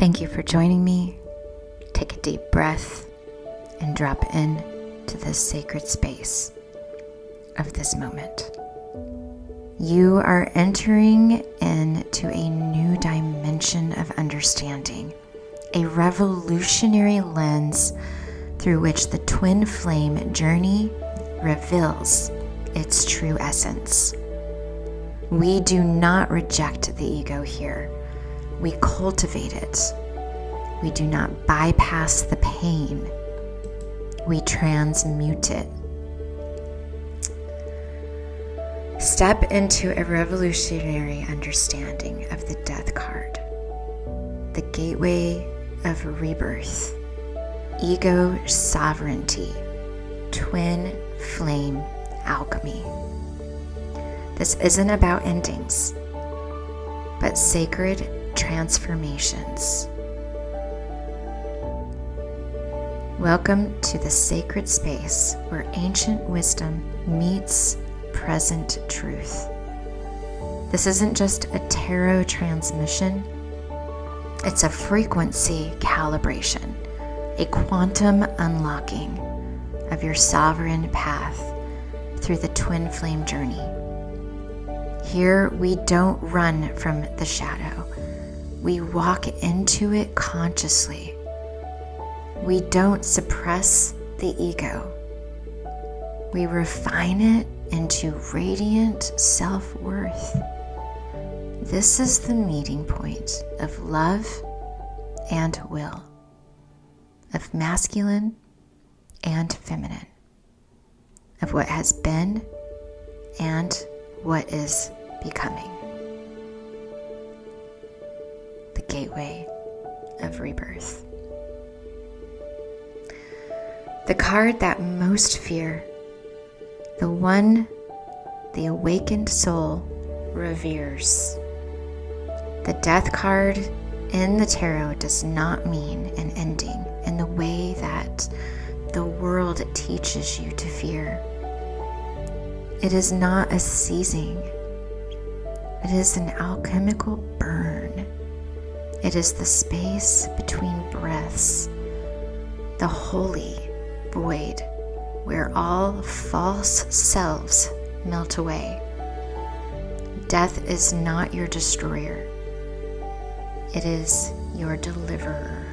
Thank you for joining me. Take a deep breath and drop in to this sacred space of this moment. You are entering into a new dimension of understanding, a revolutionary lens through which the twin flame journey reveals its true essence. We do not reject the ego here. We cultivate it. We do not bypass the pain. We transmute it. Step into a revolutionary understanding of the Death card, the gateway of rebirth, ego sovereignty, twin flame alchemy. This isn't about endings, but sacred transformations. Welcome to the sacred space where ancient wisdom meets present truth. This isn't just a tarot transmission, it's a frequency calibration, a quantum unlocking of your sovereign path through the twin flame journey. Here we don't run from the shadow. We walk into it consciously. We don't suppress the ego. We refine it into radiant self-worth. This is the meeting point of love and will, of masculine and feminine, of what has been and what is becoming. The gateway of rebirth. The card that most fear, the one the awakened soul reveres. The Death card in the tarot does not mean an ending in the way that the world teaches you to fear. It is not a ceasing. It is an alchemical burn. It is the space between breaths, the holy void where all false selves melt away. Death is not your destroyer. It is your deliverer.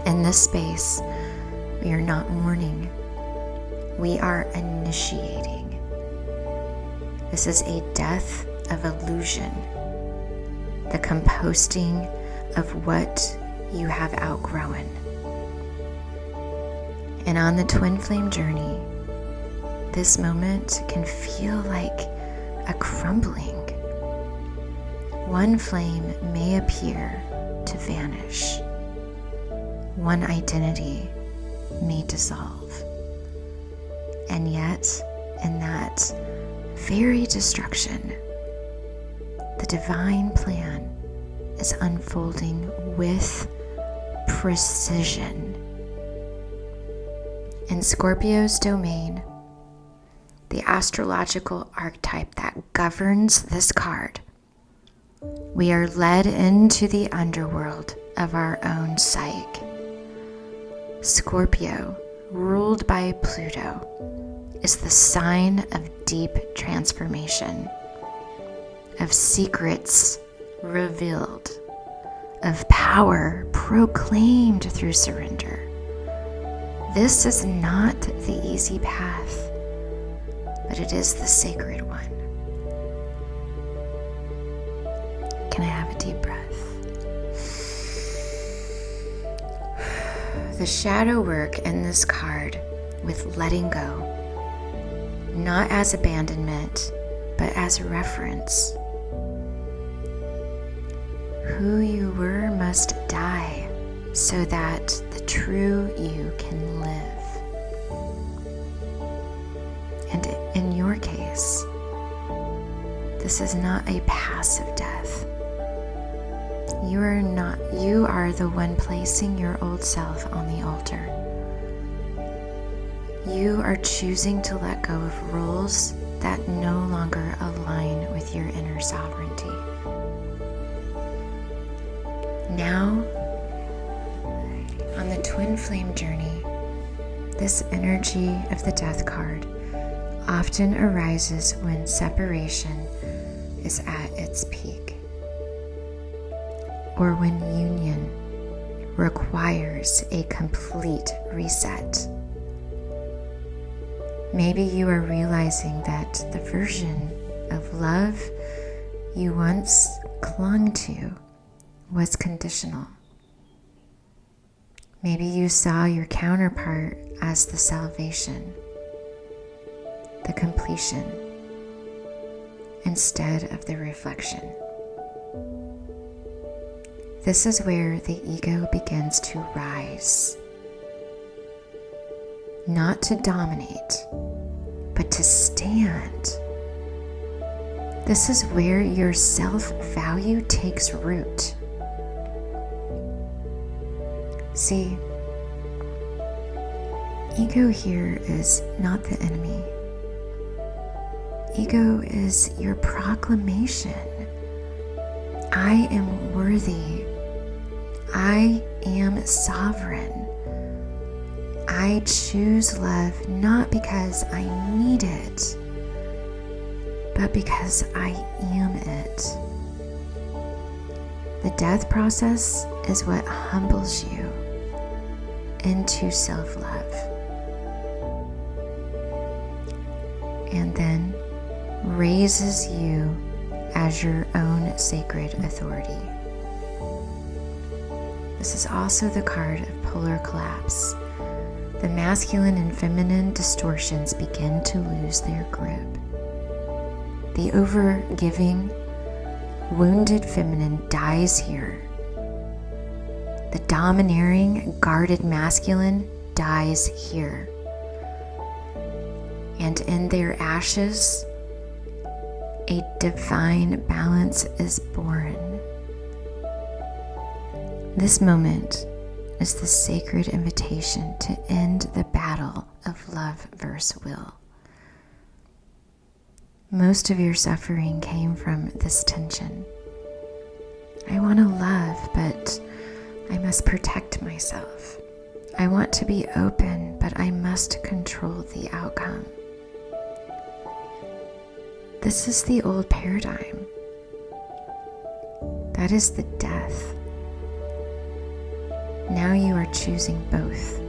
In this space, we are not mourning. We are initiating. This is a death of illusion, the composting of what you have outgrown. And on the twin flame journey, this moment can feel like a crumbling. One flame may appear to vanish. One identity may dissolve. And yet, in that very destruction, the divine plan is unfolding with precision. In Scorpio's domain, the astrological archetype that governs this card, we are led into the underworld of our own psyche. Scorpio, ruled by Pluto, is the sign of deep transformation, of secrets revealed, of power proclaimed through surrender. This is not the easy path, but it is the sacred one. Can I have a deep breath? The shadow work in this card with letting go, not as abandonment, but as reference. Who you were must die so that the true you can live. And in your case, this is not a passive death. You are the one placing your old self on the altar. You are choosing to let go of roles that no longer align with your inner sovereignty. Now, on the twin flame journey, this energy of the Death card often arises when separation is at its peak, or when union requires a complete reset. Maybe you are realizing that the version of love you once clung to was conditional. Maybe you saw your counterpart as the salvation, the completion, instead of the reflection. This is where the ego begins to rise, not to dominate, but to stand. This is where your self-value takes root. See, ego here is not the enemy. Ego is your proclamation. I am worthy. I am sovereign. I choose love not because I need it, but because I am it. The death process is what humbles you into self-love, and then raises you as your own sacred authority. This is also the card of polar collapse. The masculine and feminine distortions begin to lose their grip. The over-giving, wounded feminine dies here. The domineering, guarded masculine dies here. And in their ashes, a divine balance is born. This moment is the sacred invitation to end the battle of love versus will. Most of your suffering came from this tension. I want to love, but I must protect myself. I want to be open, but I must control the outcome. This is the old paradigm. That is the death. Now you are choosing both.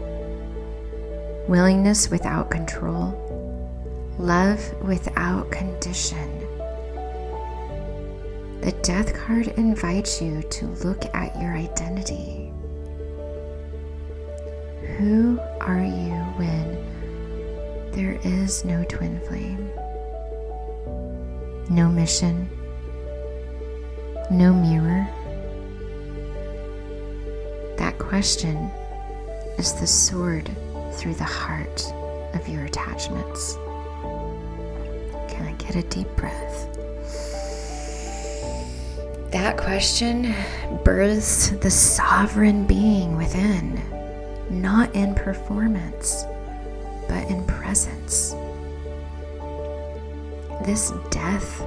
Willingness without control, love without condition. The death card invites you to look at your identity. Who are you when there is no twin flame? No mission, no mirror. That question is the sword through the heart of your attachments. Can I get a deep breath? That question births the sovereign being within, not in performance, but in presence. This death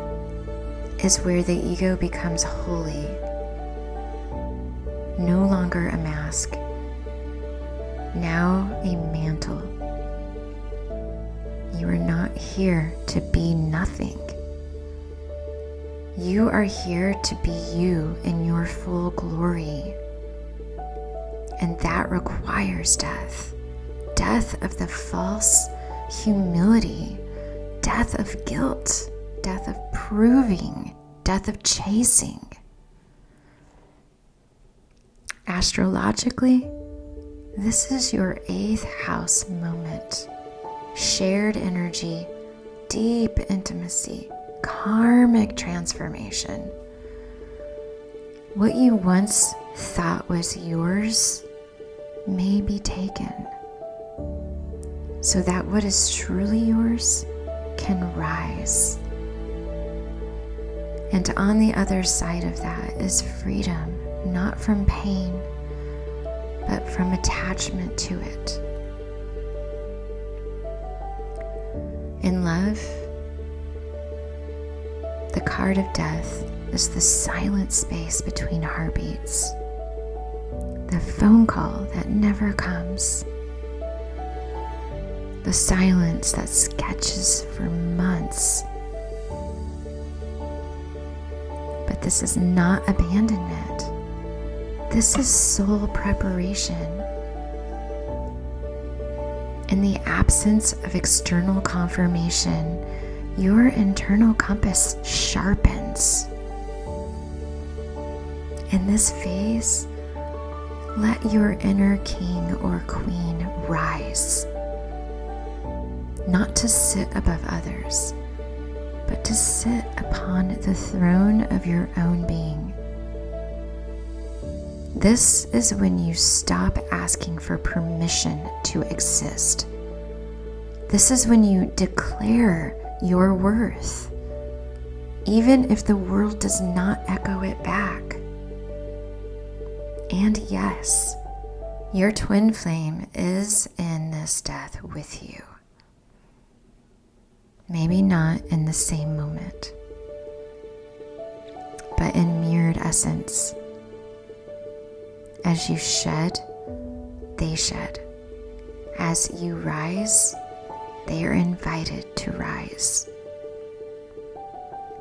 is where the ego becomes holy, no longer a mask, now a mantle. You are not here to be nothing. You are here to be you in your full glory. And that requires death. Death of the false humility, death of guilt, death of proving, death of chasing. Astrologically, this is your 8th house moment. Shared energy, deep intimacy, karmic transformation. What you once thought was yours may be taken, so that what is truly yours can rise. And on the other side of that is freedom, not from pain, but from attachment to it. In love, the card of death is the silent space between heartbeats. phone call that never comes, the silence that sketches for months. But this is not abandonment. This is soul preparation. In the absence of external confirmation, your internal compass sharpens. In this phase, let your inner king or queen rise, not to sit above others, but to sit upon the throne of your own being. This is when you stop asking for permission to exist. This is when you declare your worth, even if the world does not echo it back. And yes, your twin flame is in this death with you. Maybe not in the same moment, but in mirrored essence. As you shed, they shed. As you rise, they are invited to rise.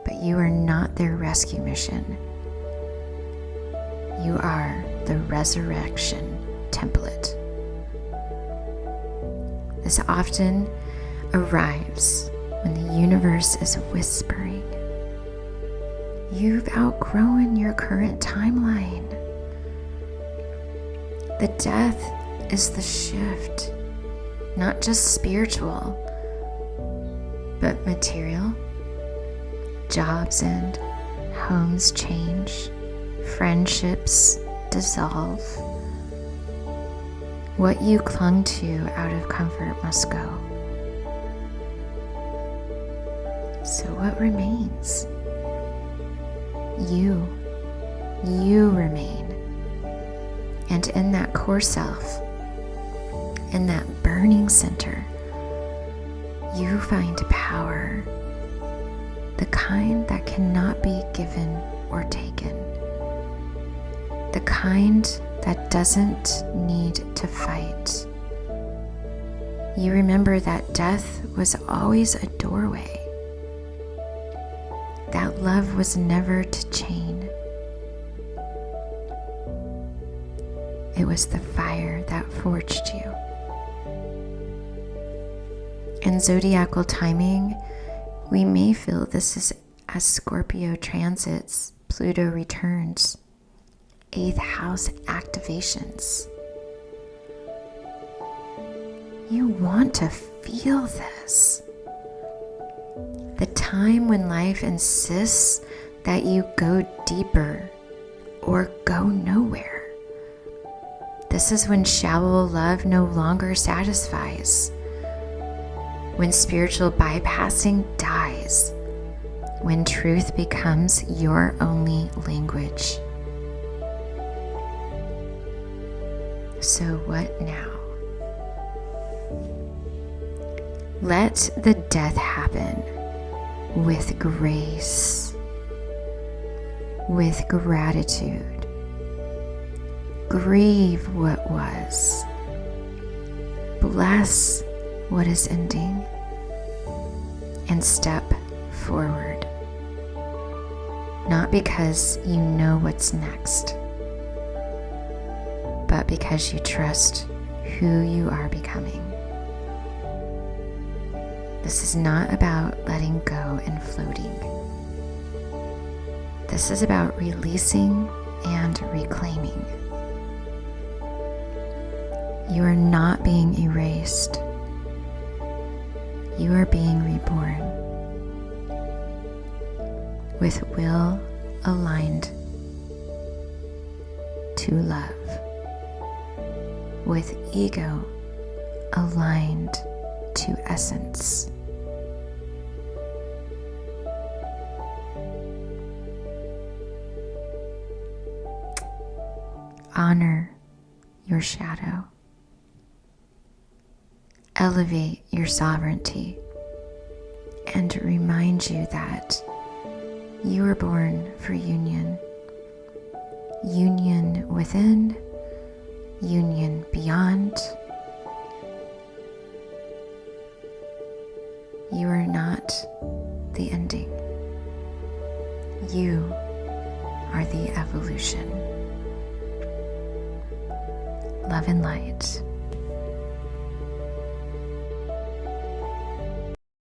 But you are not their rescue mission. You are the resurrection template. This often arrives when the universe is whispering, "You've outgrown your current timeline." The death is the shift, not just spiritual, but material. Jobs end, homes change, friendships dissolve. What you clung to out of comfort must go. So what remains? You remain. And in that core self, in that burning center, you find power, the kind that cannot be given or taken, the kind that doesn't need to fight. You remember that death was always a doorway, that love was never to chain. It was the fire that forged you. In zodiacal timing, we may feel this is as Scorpio transits, Pluto returns, 8th house activations. You want to feel this. The time when life insists that you go deeper or go nowhere. This is when shallow love no longer satisfies, when spiritual bypassing dies, when truth becomes your only language. So what now? Let the death happen with grace, with gratitude. Grieve what was. Bless what is ending. And step forward. Not because you know what's next, but because you trust who you are becoming. This is not about letting go and floating. This is about releasing and reclaiming. You are not being erased. You are being reborn with will aligned to love, with ego aligned to essence. Honor your shadow. Elevate your sovereignty and remind you that you were born for union. Union within, union beyond. You are not the ending. You are the evolution. Love and light.